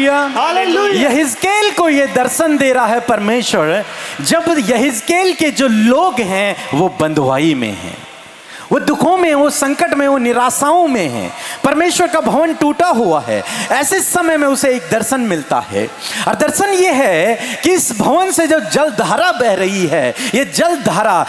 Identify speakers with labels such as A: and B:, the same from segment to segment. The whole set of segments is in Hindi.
A: Hallelujah
B: hallelujah.
A: यहिजकेल को ये दर्शन दे रहा है परमेश्वर, जब यहिजकेल के जो लोग हैं वो बंधुआई में हैं, वो दुखों में, वो संकट में, वो निराशाओं में है, परमेश्वर का भवन टूटा हुआ है। ऐसे समय में उसे एक दर्शन मिलता है, और दर्शन ये है कि इस भवन से जो जल धारा बह रही है, ये जल धारा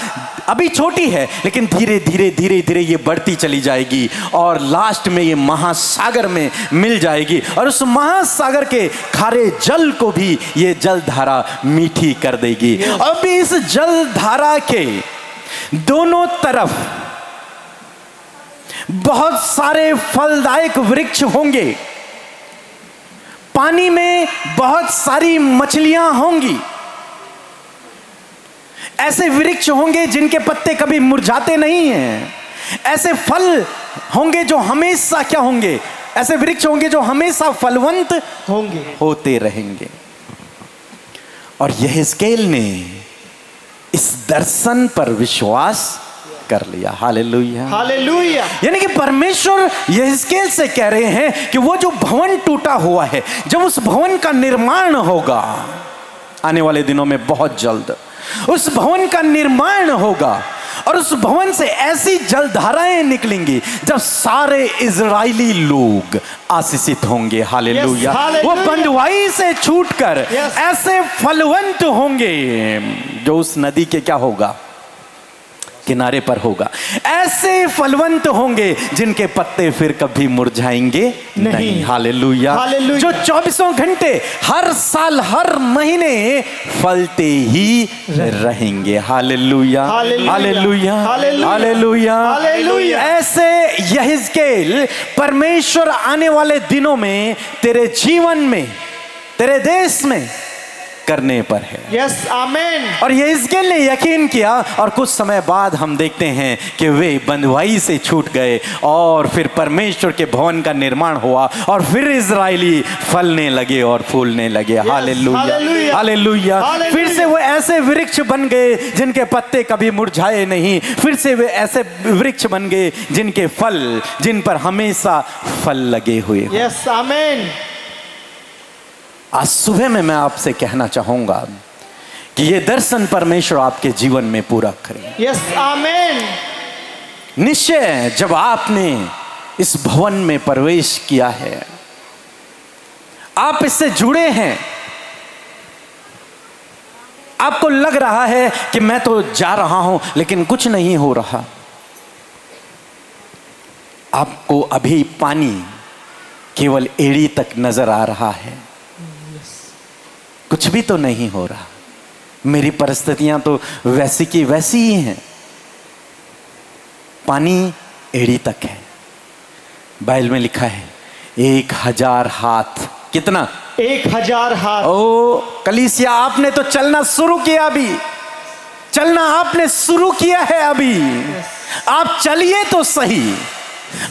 A: अभी छोटी है, लेकिन धीरे धीरे धीरे धीरे ये बढ़ती चली जाएगी और लास्ट में ये महासागर में मिल जाएगी, और उस महासागर के खारे जल को भी ये जल धारा मीठी कर देगी। अभी इस जल धारा के दोनों तरफ बहुत सारे फलदायक वृक्ष होंगे, पानी में बहुत सारी मछलियां होंगी, ऐसे वृक्ष होंगे जिनके पत्ते कभी मुरझाते नहीं हैं, ऐसे फल होंगे जो हमेशा क्या होंगे, ऐसे वृक्ष होंगे जो हमेशा फलवंत
B: होंगे,
A: होते रहेंगे। और यहेजकेल ने इस दर्शन पर विश्वास कर लिया। Hallelujah
B: hallelujah.
A: यानी कि परमेश्वर यहेजकेल से कह रहे हैं कि वो जो भवन टूटा हुआ है, जब उस भवन का निर्माण होगा आने वाले दिनों में, बहुत जल्द उस भवन का निर्माण होगा, और उस भवन से ऐसी जलधाराएं निकलेंगी जब सारे इजरायली लोग आशीषित होंगे। हालेलुया। वो बंधुआई से छूटकर ऐसे फलवंत होंगे जो उस नदी के क्या होगा, किनारे पर होगा, ऐसे फलवंत होंगे जिनके पत्ते फिर कभी मुरझाएंगे नहीं। हालेलुया। जो 24 घंटे हर साल हर महीने फलते ही रहेंगे। Hallelujah hallelujah hallelujah. ऐसे यहेजकेल परमेश्वर आने वाले दिनों में तेरे जीवन में, तेरे देश में करने पर है।
B: यस आमीन।
A: और यहेजकेल ने यकीन किया, और कुछ समय बाद हम देखते हैं कि वे बंधुआई से छूट गए, और फिर परमेश्वर के भवन का निर्माण हुआ, और फिर इजरायली फलने लगे और फूलने लगे। Hallelujah hallelujah. फिर से वो ऐसे वृक्ष बन गए जिनके पत्ते कभी मुरझाए नहीं, फिर से वे ऐसे वृक्ष बन गए जिनके फल, जिन पर हमेशा फल लगे हुए।
B: यस आमीन।
A: आज सुबह में मैं आपसे कहना चाहूंगा कि ये दर्शन परमेश्वर आपके जीवन में पूरा करे।
B: यस आमीन।
A: निश्चय जब आपने इस भवन में प्रवेश किया है, आप इससे जुड़े हैं, आपको लग रहा है कि मैं तो जा रहा हूं लेकिन कुछ नहीं हो रहा, आपको अभी पानी केवल एड़ी तक नजर आ रहा है, कुछ भी तो नहीं हो रहा, मेरी परिस्थितियां तो वैसी की वैसी ही हैं, पानी एड़ी तक है। बाइबल में लिखा है 1000 हाथ, कितना?
B: 1000 हाथ।
A: ओ कलीसिया, आपने तो चलना शुरू किया, अभी चलना आपने शुरू किया है, अभी आप चलिए तो सही।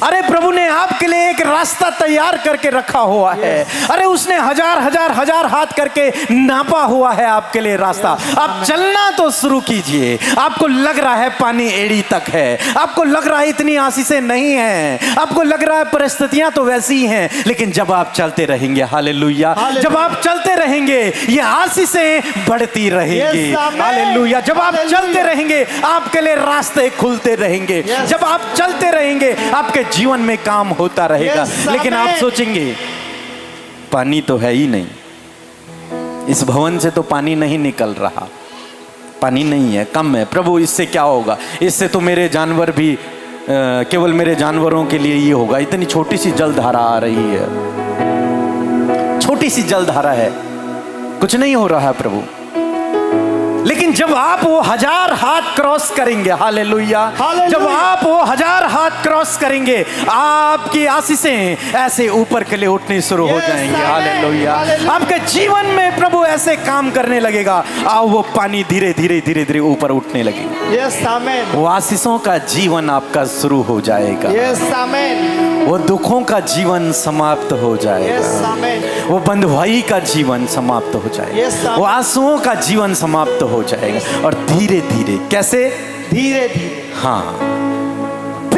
A: अरे प्रभु ने आपके लिए एक रास्ता तैयार करके रखा हुआ है। अरे उसने हजार हाथ करके नापा हुआ है आपके लिए रास्ता। आप चलना तो शुरू कीजिए। आपको लग रहा है पानी एड़ी तक है, आपको लग रहा है इतनी आशीषें नहीं है, आपको लग रहा है परिस्थितियां तो वैसी ही हैं, लेकिन जब आप चलते रहेंगे, हालेलुया, जब आप चलते रहेंगे ये आशीषें बढ़ती रहेंगी। हालेलुया। जब आप चलते रहेंगे आपके लिए रास्ते खुलते रहेंगे, जब आप चलते रहेंगे आपके जीवन में काम होता रहेगा। लेकिन आप सोचेंगे पानी तो है ही नहीं, इस भवन से तो पानी नहीं निकल रहा, पानी नहीं है, कम है। प्रभु इससे क्या होगा, इससे तो मेरे जानवर भी केवल मेरे जानवरों के लिए ये होगा। इतनी छोटी सी जलधारा आ रही है, छोटी सी जलधारा है, कुछ नहीं हो रहा है प्रभु। लेकिन जब आप वो 1000 हाथ क्रॉस करेंगे, हालेलुया, जब आप वो 1000 हाथ क्रॉस करेंगे, आपकी आशीषें ऐसे ऊपर के लिए उठनी शुरू हो जाएंगी। हालेलुया। आपके जीवन में प्रभु ऐसे काम करने लगेगा, आओ वो पानी धीरे धीरे धीरे धीरे ऊपर उठने लगेगा।
B: यस आमीन।
A: वो आशीषों का जीवन आपका शुरू हो जाएगा।
B: यस आमीन।
A: वो दुखों का जीवन समाप्त हो जाएगा, वो बंधुआई का जीवन समाप्त हो जाएगा, वो आंसुओं का जीवन समाप्त हो जाएगा। और धीरे धीरे, कैसे?
B: धीरे धीरे,
A: हाँ,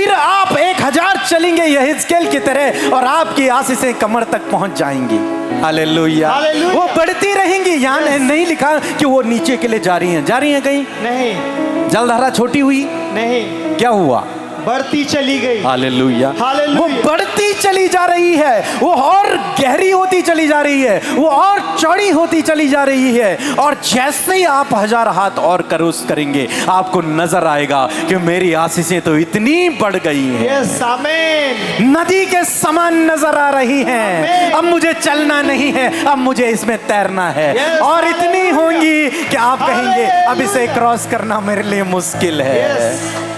A: फिर आप 1000 चलेंगे यहेजकेल की तरह और आपकी आशीषें कमर तक पहुंच जाएंगी। हालेलुया।
B: हालेलुया।
A: वो बढ़ती रहेंगी। यहाँ नहीं लिखा कि वो नीचे के लिए जा रही हैं। जा रही हैं कहीं?
B: नहीं
A: जलधारा छोटी हुई?
B: नहीं,
A: क्या हुआ?
B: बढ़ती चली गई।
A: हालेलुया।
B: हालेलुया।
A: वो बढ़ती चली जा रही है, वो और गहरी होती चली जा रही है, वो और चौड़ी होती चली जा रही है। और जैसे ही आप 1000 हाथ और क्रूस करेंगे, आपको नजर आएगा कि मेरी आशीषें तो इतनी बढ़ गई हैं,
B: यस आमीन।
A: नदी के समान नजर आ रही हैं।
B: आमीन।
A: अब मुझे चलना नहीं है, अब मुझे इसमें तैरना है।
B: Yes,
A: और इतनी
B: हालेलुया।
A: होंगी कि आप कहेंगे
B: हालेलुया।
A: अब इसे क्रॉस करना मेरे लिए मुश्किल है।
B: Yes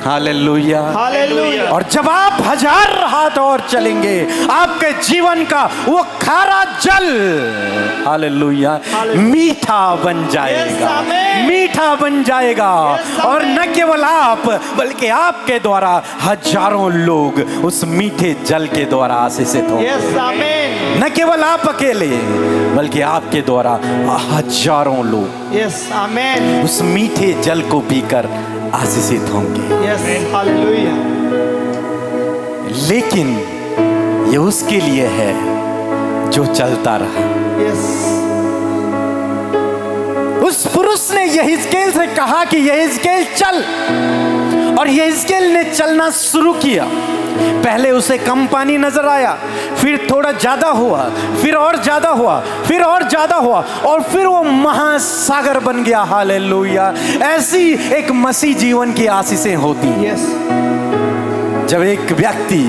A: hallelujah.
B: हालेलुया।
A: और जब आप 1000 हाथ और चलेंगे, आपके जीवन का वो खारा जल, हालेलुया,
B: हालेलुया।
A: मीठा बन
B: Yes,
A: जाएगा,
B: आमीन।
A: मीठा बन जाएगा।
B: Yes,
A: और
B: आमीन।
A: न केवल आप बल्कि आपके द्वारा हजारों लोग उस मीठे जल के द्वारा आशीषित होंगे।
B: यस आमीन।
A: न केवल आप अकेले बल्कि आपके द्वारा हजारों लोग
B: यस आमीन।
A: उस मीठे जल को पीकर आशीषित होंगे।
B: Yes hallelujah.
A: लेकिन ये उसके लिए है जो चलता रहा।
B: यस
A: उस पुरुष ने यहेजकेल से कहा कि यहेजकेल चल, और यहेजकेल ने चलना शुरू किया। पहले उसे कम पानी नजर आया, फिर थोड़ा ज्यादा हुआ, फिर और ज्यादा हुआ, फिर और ज्यादा हुआ, और फिर वो महासागर बन गया। हालेलुया। ऐसी एक मसीह जीवन की आशीषें होती हैं।
B: यस
A: जब एक व्यक्ति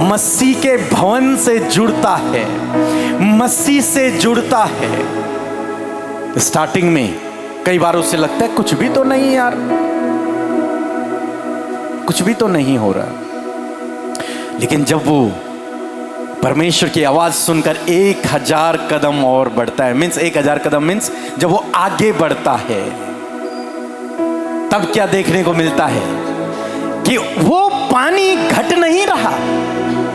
A: मसीह के भवन से जुड़ता है, मसीह से जुड़ता है, स्टार्टिंग में कई बार उसे लगता है कुछ भी तो नहीं यार, कुछ भी तो नहीं हो रहा। लेकिन जब वो परमेश्वर की आवाज सुनकर 1000 कदम और बढ़ता है, मीन्स 1000 कदम मीन्स जब वो आगे बढ़ता है, तब क्या देखने को मिलता है कि वो पानी घट नहीं रहा।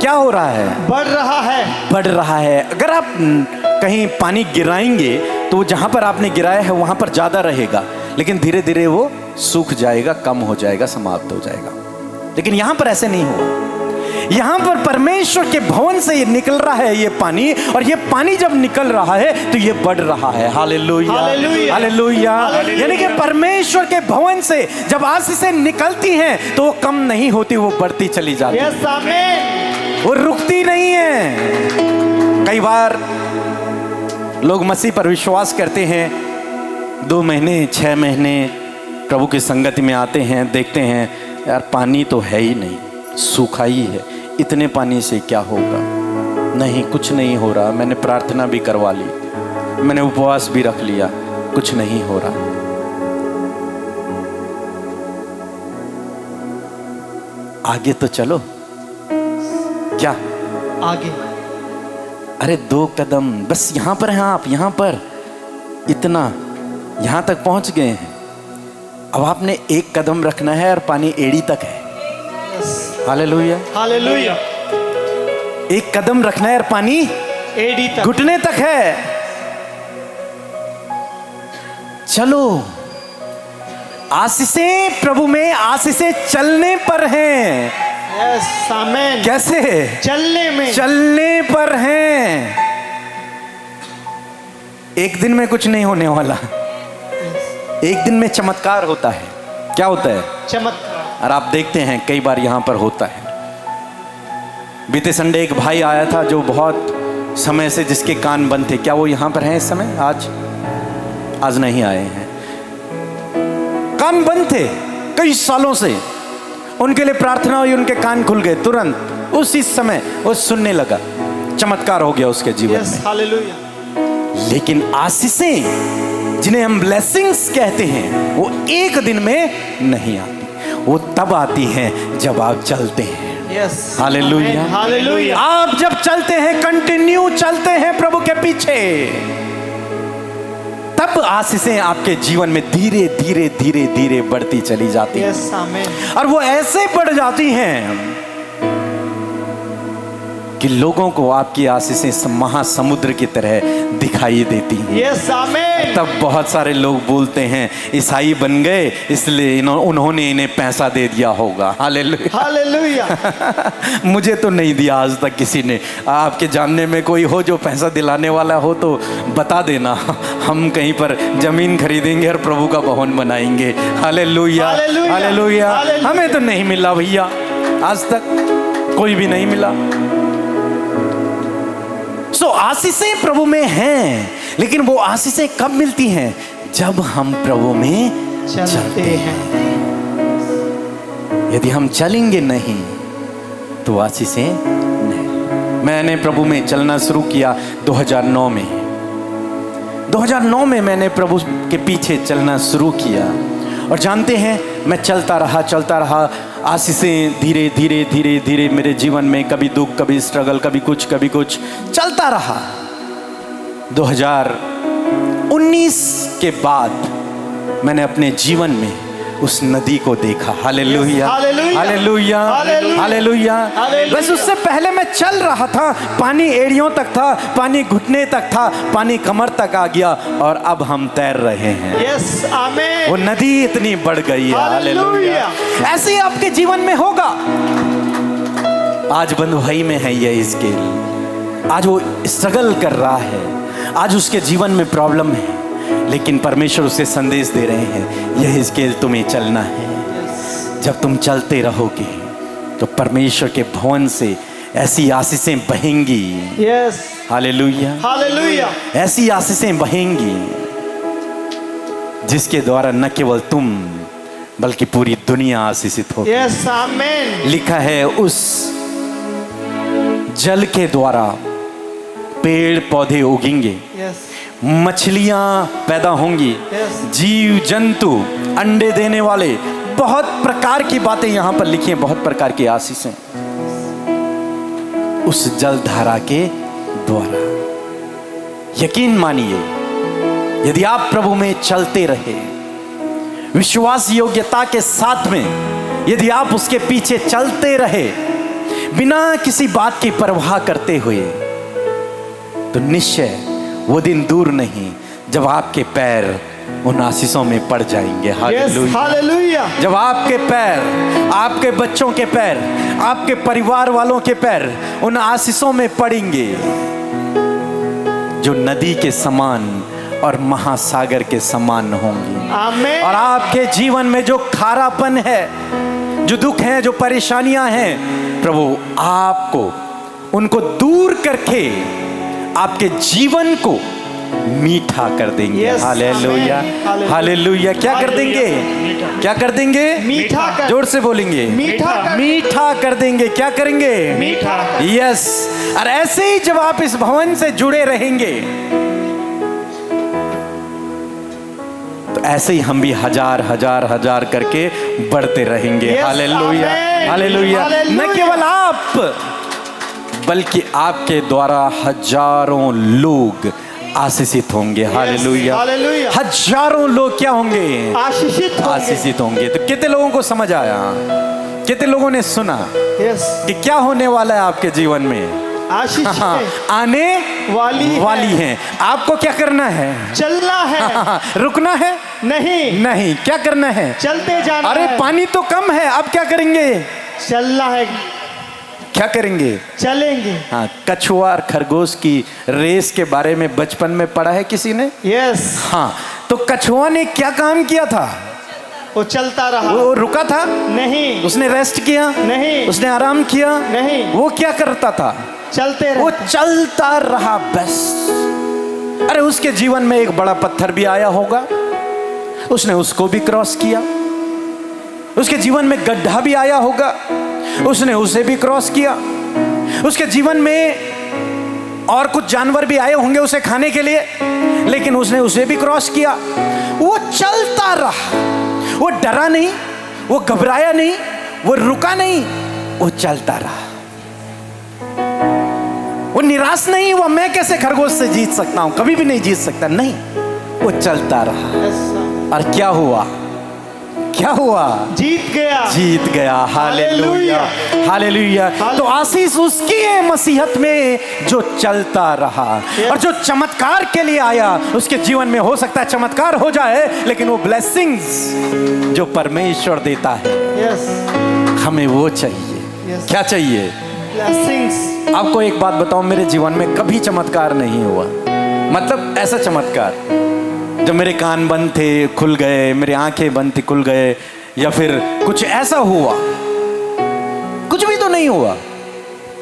A: क्या हो रहा है?
B: बढ़ रहा है।
A: बढ़ रहा है। अगर आप कहीं पानी गिराएंगे तो जहां पर आपने गिराया है वहां पर ज्यादा रहेगा, लेकिन धीरे धीरे वो सूख जाएगा, कम हो जाएगा, समाप्त हो जाएगा। लेकिन यहां पर ऐसे नहीं हुआ। यहां पर परमेश्वर के भवन से ये निकल रहा है ये पानी, और ये पानी जब निकल रहा है तो ये बढ़ रहा है। Hallelujah,
B: hallelujah,
A: hallelujah. यानी कि परमेश्वर के भवन से जब आशीषें निकलती हैं तो वो कम नहीं होती, वो बढ़ती चली जाती है,
B: यस आमीन।
A: वो रुकती नहीं है। कई बार लोग मसीह पर विश्वास करते हैं, 2 महीने 6 महीने प्रभु की संगति में आते हैं, देखते हैं यार पानी तो है ही नहीं, सूखा ही है, इतने पानी से क्या होगा, नहीं कुछ नहीं हो रहा, मैंने प्रार्थना भी करवा ली, मैंने उपवास भी रख लिया, कुछ नहीं हो रहा। आगे तो चलो। क्या
B: आगे?
A: अरे 2 कदम बस, यहां पर हैं आप, यहां पर इतना, यहां तक पहुंच गए हैं। अब आपने 1 कदम रखना है और पानी एड़ी तक है। Hallelujah,
B: hallelujah.
A: 1 कदम रखना है और पानी
B: एडी तक,
A: घुटने तक है। चलो, आशीषें प्रभु में, आशीषें चलने पर हैं।
B: यस आमीन।
A: कैसे?
B: चलने में,
A: चलने पर हैं। एक दिन में कुछ नहीं होने वाला, एक दिन में चमत्कार होता है। क्या होता है?
B: चमत्कार।
A: और आप देखते हैं कई बार यहां पर होता है। बीते संडे एक भाई आया था जो बहुत समय से, जिसके कान बंद थे। क्या वो यहां पर हैं इस समय? आज नहीं आए हैं। कान बंद थे कई सालों से, उनके लिए प्रार्थना हुई, उनके कान खुल गए तुरंत उसी समय, वो सुनने लगा, चमत्कार हो गया उसके जीवन
B: यस
A: में।
B: हालेलुया।
A: लेकिन आशीषें जिन्हें हम ब्लेसिंग्स कहते हैं, वो एक दिन में नहीं आती, वो तब आती हैं जब आप चलते हैं।
B: Yes
A: hallelujah,
B: hallelujah.
A: आप जब चलते हैं, कंटिन्यू चलते हैं प्रभु के पीछे, तब आशीषें आपके जीवन में धीरे धीरे धीरे धीरे बढ़ती चली जाती हैं।
B: यस आमीन।
A: और वो ऐसे बढ़ जाती हैं कि लोगों को आपकी आशीषें महासमुद्र की तरह दिखाई देती हैं।
B: Yes amen.
A: तब बहुत सारे लोग बोलते हैं ईसाई बन गए इसलिए उन्होंने इन्हें पैसा दे दिया होगा। Hallelujah
B: hallelujah.
A: मुझे तो नहीं दिया आज तक किसी ने। आपके जानने में कोई हो जो पैसा दिलाने वाला हो तो बता देना, हम कहीं पर जमीन खरीदेंगे और प्रभु का भवन बनाएंगे। Hallelujah
B: hallelujah.
A: हालेलुया।
B: हालेलुया।
A: हमें तो नहीं मिला भैया, आज तक कोई भी नहीं मिला। सो आशीषें प्रभु में हैं, लेकिन वो आशीषें कब मिलती हैं? जब हम प्रभु में चलते हैं। यदि हम चलेंगे नहीं तो आशीषें नहीं। मैंने प्रभु में चलना शुरू किया 2009 में। 2009 में मैंने प्रभु के पीछे चलना शुरू किया और जानते हैं मैं चलता रहा। आशीषें धीरे धीरे धीरे धीरे मेरे जीवन में, कभी दुख, कभी स्ट्रगल, कभी कुछ चलता रहा। 2019 के बाद मैंने अपने जीवन में उस नदी को देखा। Hallelujah
B: hallelujah.
A: Hallelujah
B: hallelujah.
A: Hallelujah.
B: Hallelujah.
A: बस उससे पहले मैं चल रहा था, पानी एड़ियों तक था, पानी घुटने तक था, पानी कमर तक आ गया और अब हम तैर रहे हैं।
B: Yes amen.
A: वो नदी इतनी बढ़ गई है।
B: हालेलुया।
A: ऐसे ही आपके जीवन में होगा। आज बंधु भाई में है ये स्केल, आज वो स्ट्रगल कर रहा है, आज उसके जीवन में प्रॉब्लम है, लेकिन परमेश्वर उसे संदेश दे रहे हैं यह स्केल तुम्हें चलना है। जब तुम चलते रहोगे तो परमेश्वर के भवन से ऐसी आशीषें बहेंगी।
B: Yes
A: hallelujah
B: hallelujah.
A: ऐसी आशीषें बहेंगी जिसके द्वारा न केवल तुम बल्कि पूरी दुनिया आशीषित होगी।
B: Yes amen.
A: लिखा है उस जल के द्वारा पेड़ पौधे उगेंगे,
B: यस
A: मछलियां पैदा होंगी,
B: Yes.
A: जीव जंतु, अंडे देने वाले, बहुत प्रकार की बातें यहां पर लिखी हैं, बहुत प्रकार की आशीषें उस जल धारा के द्वारा। यकीन मानिए यदि आप प्रभु में चलते रहे, विश्वास योग्यता के साथ में यदि आप उसके पीछे चलते रहे, बिना किसी बात की परवाह करते हुए, तो निश्चय वो दिन दूर नहीं जब आपके पैर उन आशीषों में पड़ जाएंगे।
B: Yes
A: hallelujah.
B: हालेलुया।
A: जब आपके पैर, आपके बच्चों के पैर, आपके परिवार वालों के पैर उन आशीषों में पड़ेंगे जो नदी के समान और महासागर के समान होंगी।
B: आमेन।
A: और आपके जीवन में जो खारापन है, जो दुख है, जो परेशानियां हैं, प्रभु आपको उनको दूर करके आपके जीवन को मीठा कर देंगे।
B: Yes,
A: hallelujah
B: amen.
A: हालेलुया। क्या कर देंगे? क्या कर देंगे?
B: मीठा कर।
A: जोर से बोलेंगे।
B: मीठा कर।
A: मीठा कर देंगे। क्या करेंगे?
B: मीठा।
A: यस। और ऐसे ही जब आप इस भवन से जुड़े रहेंगे तो ऐसे ही हम भी हजार करके बढ़ते रहेंगे।
B: Yes,
A: hallelujah
B: amen.
A: हालेलुया। न
B: हालेलुया।
A: केवल आप बल्कि आपके द्वारा हजारों लोग आशीषित होंगे। Hallelujah
B: hallelujah.
A: हजारों लोग क्या होंगे?
B: आशीषित होंगे।
A: आशीषित होंगे। तो कितने लोगों को समझ आया? कितने लोगों ने सुना
B: यस
A: कि क्या होने वाला है आपके जीवन में?
B: आशीष
A: आने
B: वाली
A: है। आपको क्या करना है?
B: चलना है।
A: रुकना है
B: नहीं
A: क्या करना है?
B: चलते जाना
A: अरे
B: है।
A: पानी तो कम है, अब क्या करेंगे?
B: चलना है।
A: क्या करेंगे?
B: चलेंगे।
A: हाँ, कछुआ और खरगोश की रेस के बारे में बचपन में पढ़ा है किसी ने?
B: यस
A: हाँ, तो कछुआ ने क्या काम किया था?
B: वो चलता रहा।
A: वो रुका था?
B: नहीं।
A: उसने रेस्ट किया?
B: नहीं।
A: उसने आराम किया?
B: नहीं।
A: वो क्या करता था?
B: चलते
A: वो
B: रहे।
A: चलता रहा बस। अरे उसके जीवन में एक बड़ा पत्थर भी आया होगा, उसने उसको भी क्रॉस किया। उसके जीवन में गड्ढा भी आया होगा, उसने उसे भी क्रॉस किया। उसके जीवन में और कुछ जानवर भी आए होंगे उसे खाने के लिए, लेकिन उसने उसे भी क्रॉस किया। वो चलता रहा, वो डरा नहीं, वो घबराया नहीं, वो रुका नहीं, वो चलता रहा। वो निराश नहीं हुआ, मैं कैसे खरगोश से जीत सकता हूं, कभी भी नहीं जीत सकता, नहीं, वो चलता रहा।
B: यस
A: और क्या हुआ? क्या हुआ?
B: जीत गया।
A: जीत गया। Hallelujah, hallelujah. तो आशीष उसकी है मसीहत में जो चलता रहा। और जो चमत्कार के लिए आया उसके जीवन में हो सकता है चमत्कार हो जाए, लेकिन वो ब्लेसिंग्स जो परमेश्वर देता है
B: यस,
A: हमें वो चाहिए।
B: Yes.
A: क्या चाहिए?
B: ब्लेसिंग्स।
A: आपको एक बात बताऊं, मेरे जीवन में कभी चमत्कार नहीं हुआ। मतलब ऐसा चमत्कार जब मेरे कान बंद थे खुल गए, मेरी आंखें बंद थी खुल गए, या फिर कुछ ऐसा हुआ, कुछ भी तो नहीं हुआ,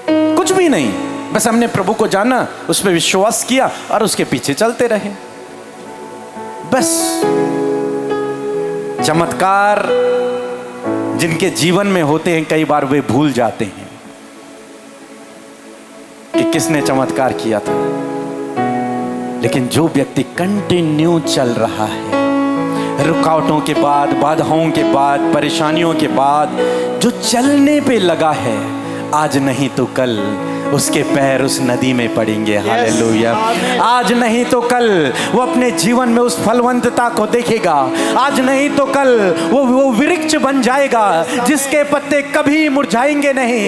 A: कुछ भी नहीं। बस हमने प्रभु को जाना, उस पर विश्वास किया और उसके पीछे चलते रहे। बस चमत्कार जिनके जीवन में होते हैं कई बार वे भूल जाते हैं कि किसने चमत्कार किया था। लेकिन जो व्यक्ति कंटिन्यू चल रहा है, रुकावटों के बाद, बाधाओं के बाद, परेशानियों के बाद जो चलने पे लगा है, आज नहीं तो कल उसके पैर उस नदी में पड़ेंगे। हालेलुया। आज नहीं तो कल वो अपने जीवन में उस फलवंतता को देखेगा। आज नहीं तो कल वो वृक्ष बन जाएगा जिसके पत्ते कभी मुरझाएंगे नहीं,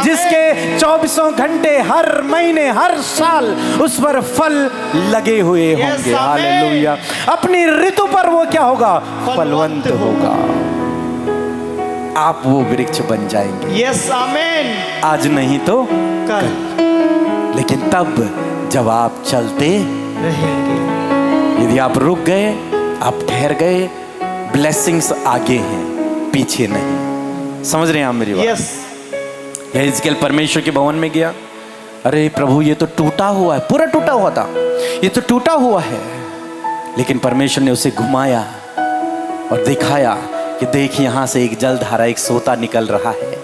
A: जिसके 24 घंटे हर महीने हर साल उस पर फल लगे हुए होंगे। हालेलुया। अपनी ऋतु पर वो क्या होगा? फलवंत होगा। आप वो वृक्ष बन जाएंगे।
B: यस, आमीन।
A: आज नहीं तो
B: कल,
A: लेकिन तब जब आप चलते
B: रहेंगे।
A: यदि आप रुक गए, आप ठहर गए, ब्लेसिंग्स आगे हैं, पीछे नहीं। समझ रहे हैं आप मेरी बात?
B: यस।
A: यहेजकेल परमेश्वर के भवन में गया। अरे प्रभु, ये तो टूटा हुआ है, पूरा टूटा हुआ था, ये तो टूटा हुआ है। लेकिन परमेश्वर ने उसे घुमाया और दिखाया कि देख, यहां से एक जलधारा, एक सोता निकल रहा है।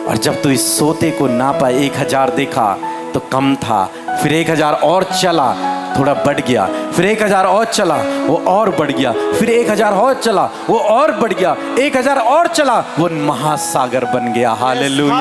A: और जब तू इस सोते को नापा, 1000 देखा तो कम था, फिर 1000 और चला, थोड़ा बढ़ गया, फिर 1000 और चला, वो और बढ़ गया, फिर 1000 और चला, वो और बढ़ गया, 1000 और चला, वो महासागर बन गया। Hallelujah,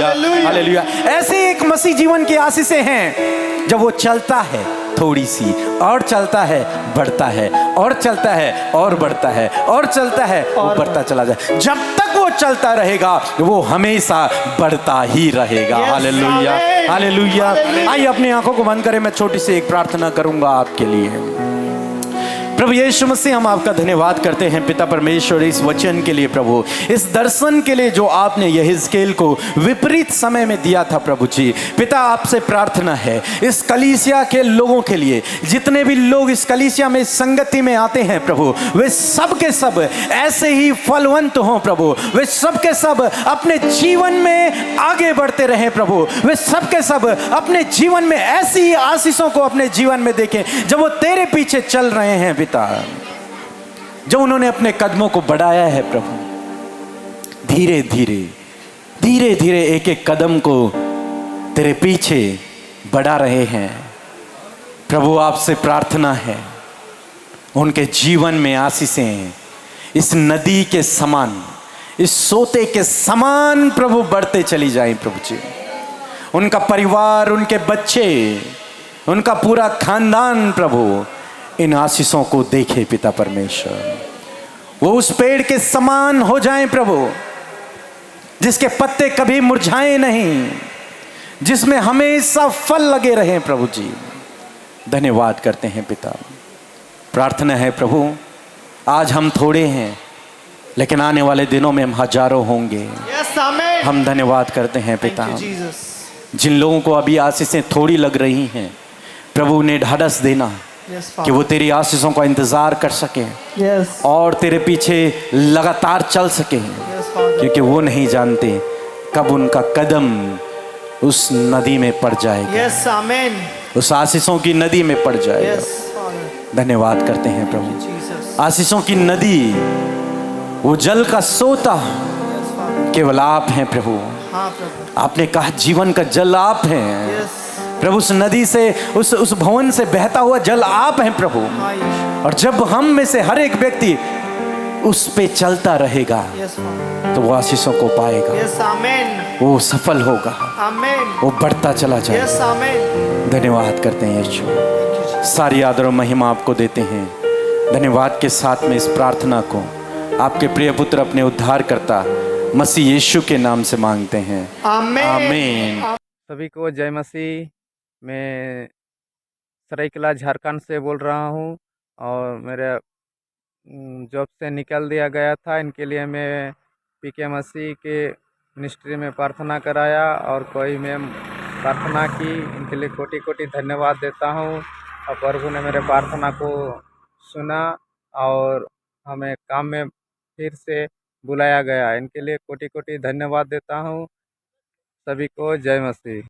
A: hallelujah. ऐसे एक मसीह जीवन की आशीषें हैं। जब वो चलता है थोड़ी सी, और चलता है, बढ़ता है, और चलता है, और बढ़ता है, और चलता है, वो बढ़ता चला जाए। जब तक वो चलता रहेगा वो हमेशा बढ़ता ही रहेगा। Hallelujah, hallelujah. आइए अपनी आंखों को बंद करें, मैं छोटी सी एक प्रार्थना करूंगा आपके लिए। प्रभु यीशु मसीह, हम आपका धन्यवाद करते हैं पिता परमेश्वर इस वचन के लिए, प्रभु इस दर्शन के लिए जो आपने यहेजकेल को विपरीत समय में दिया था। प्रभु जी, पिता आपसे प्रार्थना है इस कलीसिया के लोगों के लिए, जितने भी लोग इस कलीसिया में संगति में आते हैं प्रभु, वे सब के सब ऐसे ही फलवंत हों प्रभु। वे सब के सब अपने जीवन में आगे बढ़ते रहें प्रभु। वे सब के सब अपने जीवन में ऐसी आशीषों को अपने जीवन में देखें जब वो तेरे पीछे चल रहे हैं पिता। जो उन्होंने अपने कदमों को बढ़ाया है प्रभु, धीरे धीरे धीरे धीरे एक एक कदम को तेरे पीछे बढ़ा रहे हैं प्रभु। आपसे प्रार्थना है उनके जीवन में आशीषें इस नदी के समान, इस सोते के समान प्रभु बढ़ते चली जाएं प्रभु जी। उनका परिवार, उनके बच्चे, उनका पूरा खानदान प्रभु इन आशीषों को देखे पिता परमेश्वर। वो उस पेड़ के समान हो जाएं प्रभु जिसके पत्ते कभी मुरझाए नहीं, जिसमें हमेशा फल लगे रहें प्रभु जी। धन्यवाद करते हैं पिता। प्रार्थना है प्रभु, आज हम थोड़े हैं लेकिन आने वाले दिनों में हम हजारों होंगे। हम धन्यवाद करते हैं पिता। जिन लोगों को अभी आशीषें थोड़ी लग रही हैं प्रभु, उन्हें ढाढ़स देना कि वो तेरी आशीषों का इंतजार कर सके और तेरे पीछे लगातार चल सके, क्योंकि वो नहीं जानते कब उनका कदम उस नदी में पड़ जाएगा, उस आशीषों की नदी में पड़ जाएगा। धन्यवाद करते हैं प्रभु। आशीषों की नदी, वो जल का सोता केवल आप हैं प्रभु। आपने कहा जीवन का जल आप हैं प्रभु। उस नदी से, उस भवन से बहता हुआ जल आप हैं प्रभु। और जब हम में से हर एक व्यक्ति उस पे चलता रहेगा तो वो आशीषों को पाएगा, वो सफल होगा, वो बढ़ता चला जाएगा। धन्यवाद करते हैं यीशु। सारी आदर और महिमा आपको देते हैं। धन्यवाद के साथ में इस प्रार्थना को आपके प्रिय पुत्र अपने उद्धारकर्ता मसीह यीशु के नाम से मांगते हैं,
B: आमीन।
A: आमीन।
C: सभी को जय मसीह। मैं सरायकेला झारखंड से बोल रहा हूँ और मेरे जॉब से निकाल दिया गया था। इनके लिए मैं पीके मसीह के मिनिस्ट्री में प्रार्थना कराया और कोई मैं प्रार्थना की। इनके लिए कोटि कोटि धन्यवाद देता हूँ और प्रभु ने मेरे प्रार्थना को सुना और हमें काम में फिर से बुलाया गया। इनके लिए कोटि कोटि धन्यवाद देता हूँ। सभी को जय मसीह।